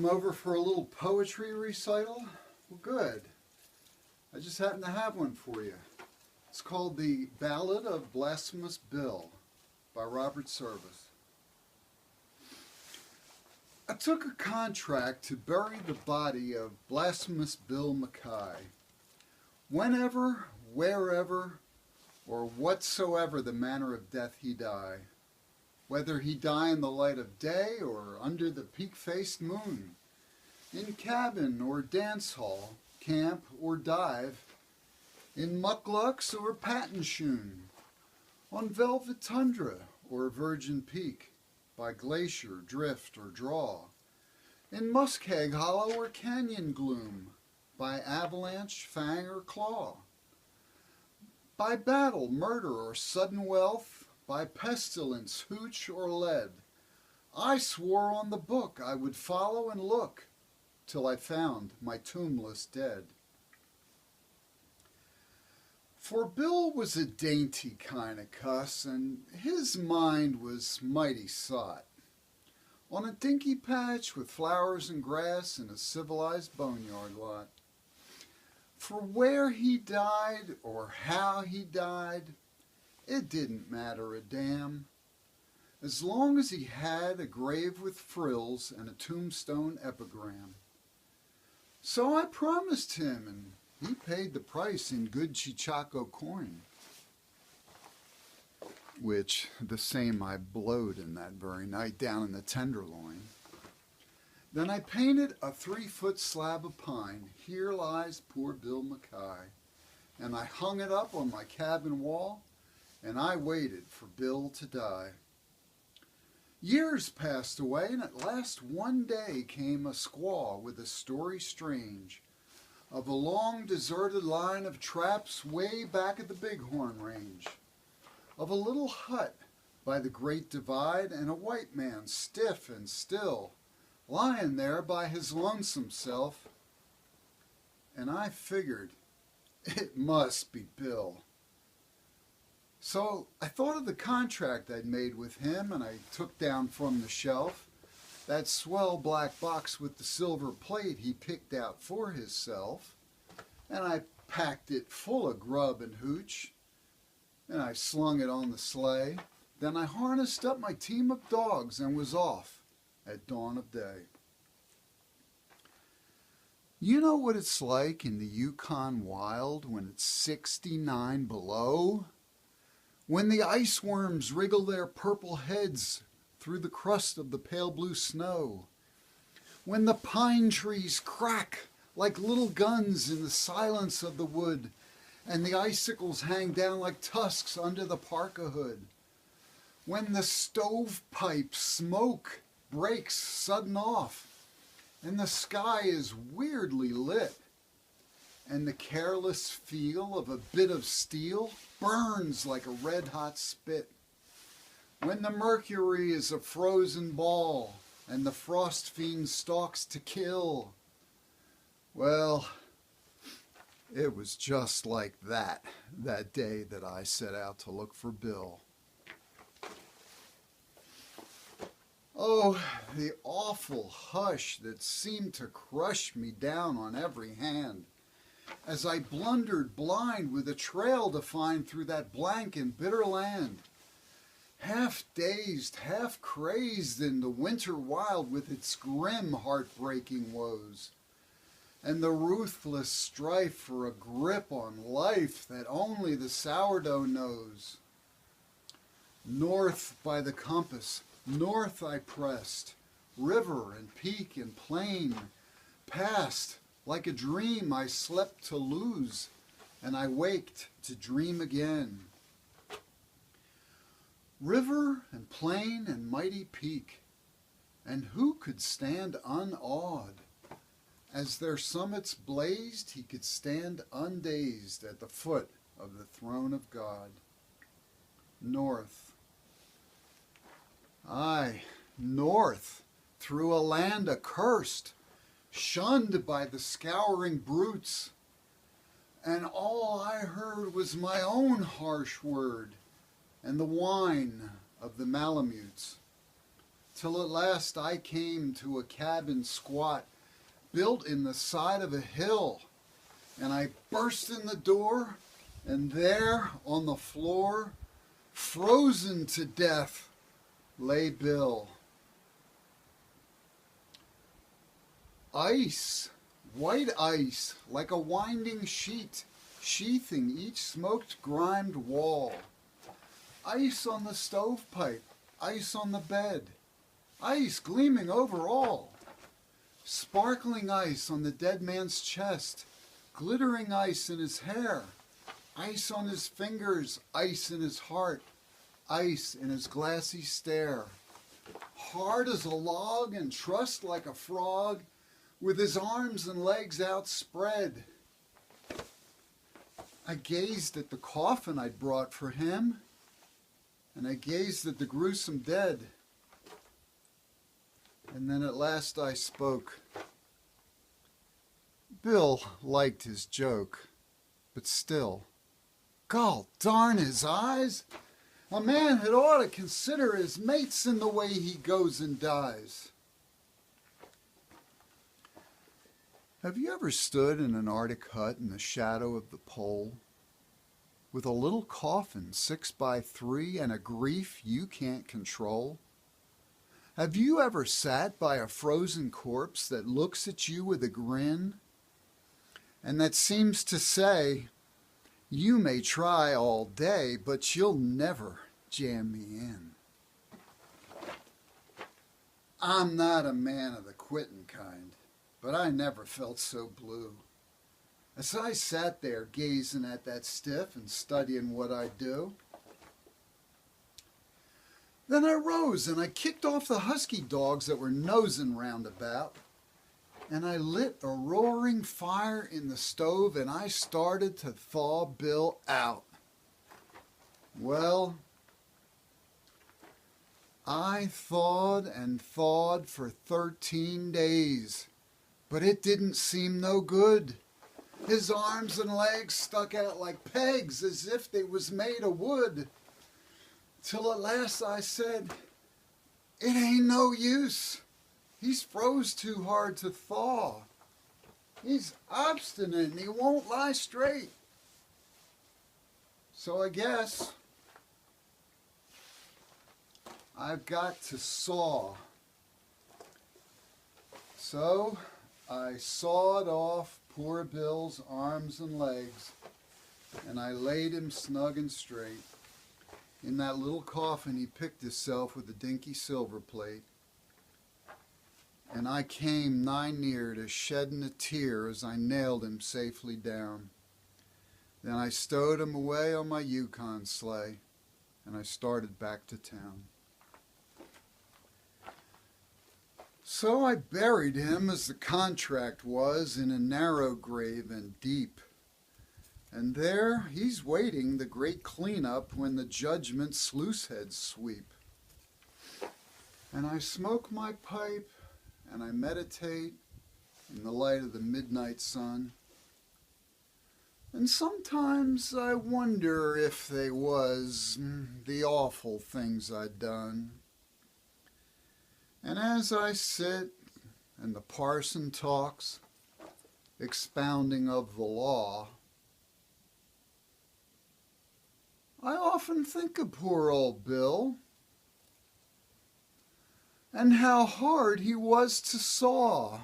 Come over for a little poetry recital? Well, good. I just happen to have one for you. It's called the Ballad of Blasphemous Bill by Robert Service. I took a contract to bury the body of Blasphemous Bill Mackay. Whenever, wherever, or whatsoever the manner of death he die, whether he die in the light of day or under the peak-faced moon, in cabin or dance hall, camp or dive, in mucklucks or patent shoon, on velvet tundra or virgin peak, by glacier, drift, or draw, in muskeg hollow or canyon gloom, by avalanche, fang, or claw, by battle, murder, or sudden wealth, by pestilence, hooch, or lead, I swore on the book I would follow and look till I found my tombless dead. For Bill was a dainty kind of cuss, and his mind was mighty sot. On a dinky patch with flowers and grass in a civilized boneyard lot. For where he died or how he died, it didn't matter a damn, as long as he had a grave with frills and a tombstone epigram. So I promised him, and he paid the price in good Chichaco coin, which the same I blowed in that very night down in the Tenderloin. Then I painted a 3-foot slab of pine, here lies poor Bill Mackay, and I hung it up on my cabin wall, and I waited for Bill to die. Years passed away, and at last one day came a squaw with a story strange of a long deserted line of traps way back at the Bighorn Range, of a little hut by the Great Divide and a white man stiff and still, lying there by his lonesome self. And I figured, it must be Bill. So I thought of the contract I'd made with him, and I took down from the shelf that swell black box with the silver plate he picked out for hisself, and I packed it full of grub and hooch, and I slung it on the sleigh. Then I harnessed up my team of dogs and was off at dawn of day. You know what it's like in the Yukon wild when it's 69 below? When the ice worms wriggle their purple heads through the crust of the pale blue snow, when the pine trees crack like little guns in the silence of the wood, and the icicles hang down like tusks under the parka hood, when the stovepipe smoke breaks sudden off, and the sky is weirdly lit, and the careless feel of a bit of steel burns like a red-hot spit, when the mercury is a frozen ball and the frost fiend stalks to kill. Well, it was just like that day that I set out to look for Bill. Oh, the awful hush that seemed to crush me down on every hand, as I blundered blind with a trail to find through that blank and bitter land, half dazed, half crazed in the winter wild with its grim heartbreaking woes, and the ruthless strife for a grip on life that only the sourdough knows. North by the compass, north I pressed, river and peak and plain, past like a dream I slept to lose, and I waked to dream again. River and plain and mighty peak, and who could stand unawed? As their summits blazed, he could stand undazed at the foot of the throne of God. North. Aye, north, through a land accursed, shunned by the scouring brutes, and all I heard was my own harsh word and the whine of the Malamutes. till at last I came to a cabin squat, built in the side of a hill, and I burst in the door, and there on the floor, frozen to death, lay Bill. Ice, white ice, like a winding sheet, sheathing each smoked, grimed wall. Ice on the stovepipe, ice on the bed, ice gleaming over all. Sparkling ice on the dead man's chest, glittering ice in his hair, ice on his fingers, ice in his heart, ice in his glassy stare. Hard as a log and trussed like a frog, with his arms and legs outspread. I gazed at the coffin I'd brought for him, and I gazed at the gruesome dead. And then at last I spoke. Bill liked his joke, but still, gall darn his eyes, a man had ought to consider his mates in the way he goes and dies. Have you ever stood in an Arctic hut in the shadow of the pole, with a little coffin 6x3 and a grief you can't control? Have you ever sat by a frozen corpse that looks at you with a grin, and that seems to say, you may try all day, but you'll never jam me in? I'm not a man of the quitting kind, but I never felt so blue. As I sat there gazing at that stiff and studying what I'd do, then I rose and I kicked off the husky dogs that were nosing round about, and I lit a roaring fire in the stove and I started to thaw Bill out. Well, I thawed and thawed for 13 days, but it didn't seem no good. His arms and legs stuck out like pegs as if they was made of wood. Till at last I said, it ain't no use. He's froze too hard to thaw. He's obstinate and he won't lie straight. So I guess I've got to saw. So I sawed off poor Bill's arms and legs, and I laid him snug and straight. In that little coffin he picked himself with a dinky silver plate, and I came nigh near to shedding a tear as I nailed him safely down. Then I stowed him away on my Yukon sleigh, and I started back to town. So I buried him as the contract was, in a narrow grave and deep. And there he's waiting the great cleanup when the judgment sluice heads sweep. And I smoke my pipe and I meditate in the light of the midnight sun. And sometimes I wonder if they was the awful things I'd done. And as I sit and the parson talks, expounding of the law, I often think of poor old Bill and how hard he was to saw.